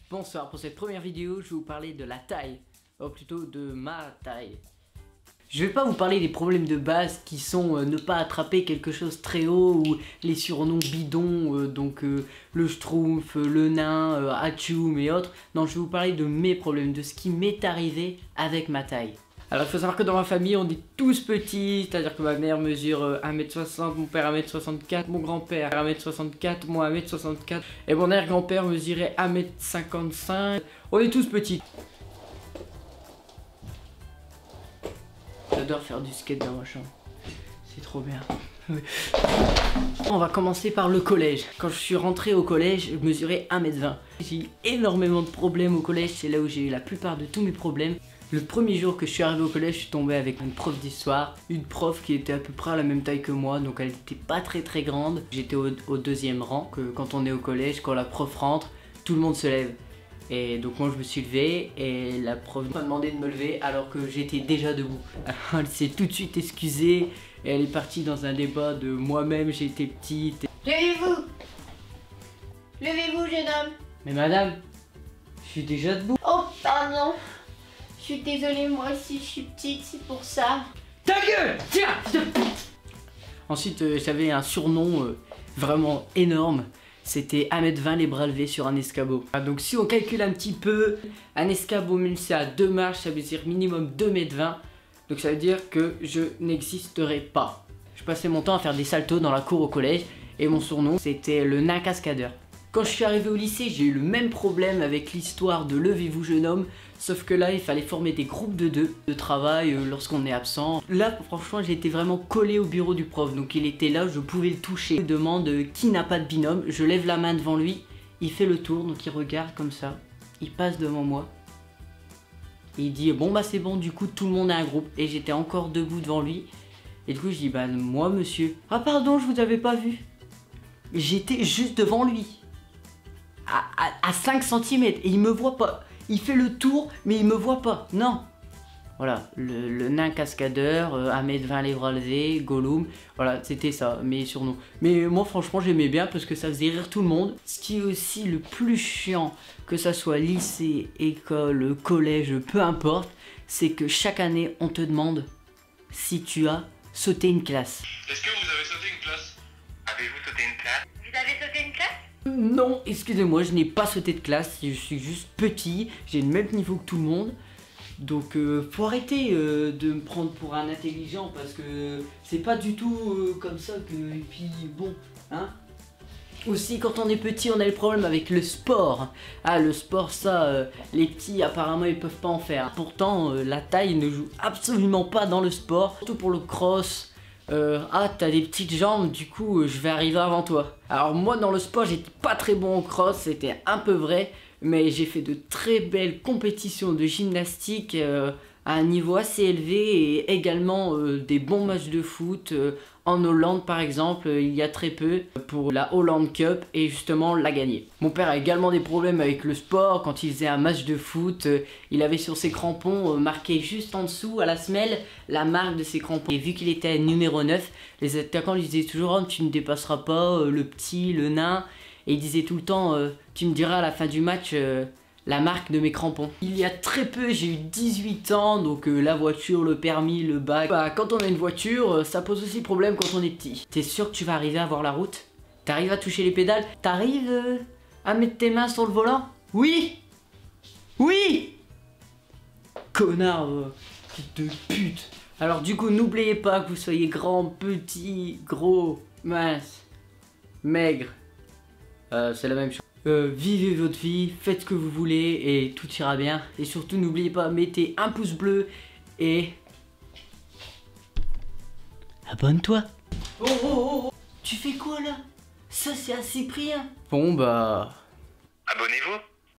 Bonsoir, pour cette première vidéo, je vais vous parler de la taille, ou plutôt de ma taille. Je vais pas vous parler des problèmes de base qui sont ne pas attraper quelque chose très haut ou les surnoms bidons, le schtroumpf, le nain, Hachoum et autres. Non, je vais vous parler de mes problèmes, de ce qui m'est arrivé avec ma taille. Alors il faut savoir que dans ma famille on est tous petits, c'est-à-dire que ma mère mesure 1m60, mon père 1m64, mon grand-père 1m64, moi 1m64 et mon arrière-grand-père mesurait 1m55. On est tous petits. J'adore faire du skate dans ma chambre, c'est trop bien. On va commencer par le collège. Quand je suis rentré au collège, je mesurais 1m20. J'ai eu énormément de problèmes au collège, c'est là où j'ai eu la plupart de tous mes problèmes. Le premier jour que je suis arrivé au collège, je suis tombé avec une prof d'histoire. Une prof qui était à peu près à la même taille que moi, donc elle n'était pas très grande. J'étais au deuxième rang, que quand on est au collège, quand la prof rentre, tout le monde se lève. Et donc moi je me suis levé et la prof m'a demandé de me lever alors que j'étais déjà debout. Alors, elle s'est tout de suite excusée et elle est partie dans un débat de moi-même, j'étais petite. Levez-vous! Levez-vous, jeune homme! Mais madame, je suis déjà debout. Oh, pardon! Je suis désolée, moi aussi je suis petite, c'est pour ça. Ta gueule! Tiens! Ensuite, j'avais un surnom vraiment énorme. C'était 1m20 les bras levés sur un escabeau. Donc si on calcule un petit peu, un escabeau même si c'est à 2 marches, ça veut dire minimum 2m20. Donc ça veut dire que je n'existerai pas. Je passais mon temps à faire des saltos dans la cour au collège et mon surnom c'était le nain cascadeur. Quand je suis arrivé au lycée, j'ai eu le même problème avec l'histoire de Levez-vous jeune homme, sauf que là il fallait former des groupes de deux de travail lorsqu'on est absent. Là franchement j'étais vraiment collé au bureau du prof, donc il était là, je pouvais le toucher. Il demande qui n'a pas de binôme, je lève la main devant lui, il fait le tour, donc il regarde comme ça, il passe devant moi. Et il dit bon bah c'est bon, du coup tout le monde a un groupe, et j'étais encore debout devant lui. Et du coup je dis bah moi monsieur, ah pardon je vous avais pas vu. J'étais juste devant lui. À 5 cm et il me voit pas. Il fait le tour mais il me voit pas. Non. Voilà, le nain cascadeur, 1m20 les bras levés, Gollum. Voilà, c'était ça, mes surnoms. Mais moi franchement j'aimais bien parce que ça faisait rire tout le monde. Ce qui est aussi le plus chiant, que ça soit lycée, école, collège, peu importe, c'est que chaque année on te demande si tu as sauté une classe. Est-ce que vous avez sauté une classe? Avez-vous sauté une classe? Vous avez sauté une classe? Non, excusez-moi, je n'ai pas sauté de classe, je suis juste petit, j'ai le même niveau que tout le monde. Donc faut arrêter de me prendre pour un intelligent parce que c'est pas du tout comme ça que... Et puis bon, hein. Aussi quand on est petit on a le problème avec le sport. Ah le sport ça, les petits apparemment ils peuvent pas en faire. Pourtant la taille ne joue absolument pas dans le sport, surtout pour le cross. Ah t'as des petites jambes, du coup je vais arriver avant toi. Alors moi dans le sport j'étais pas très bon au cross, c'était un peu vrai, mais j'ai fait de très belles compétitions de gymnastique à un niveau assez élevé et également des bons matchs de foot en Hollande par exemple il y a très peu pour la Holland Cup et justement l'a gagné. Mon père a également des problèmes avec le sport. Quand il faisait un match de foot il avait sur ses crampons marqué juste en dessous à la semelle la marque de ses crampons et vu qu'il était numéro 9 les attaquants lui disaient toujours oh, tu ne dépasseras pas le petit, le nain, et il disait tout le temps tu me diras à la fin du match la marque de mes crampons. Il y a très peu, j'ai eu 18 ans, donc la voiture, le permis, le bac. Bah, quand on a une voiture, ça pose aussi problème quand on est petit. T'es sûr que tu vas arriver à voir la route? T'arrives à toucher les pédales? T'arrives à mettre tes mains sur le volant? Oui! Oui! Connard, fils de pute. Alors du coup, n'oubliez pas que vous soyez grand, petit, gros, mince, maigre. C'est la même chose. Vivez votre vie, faites ce que vous voulez et tout ira bien. Et surtout n'oubliez pas, mettez un pouce bleu et... abonne-toi. Oh. Tu fais quoi là? Ça c'est à Cyprien. Bon bah... Abonnez-vous.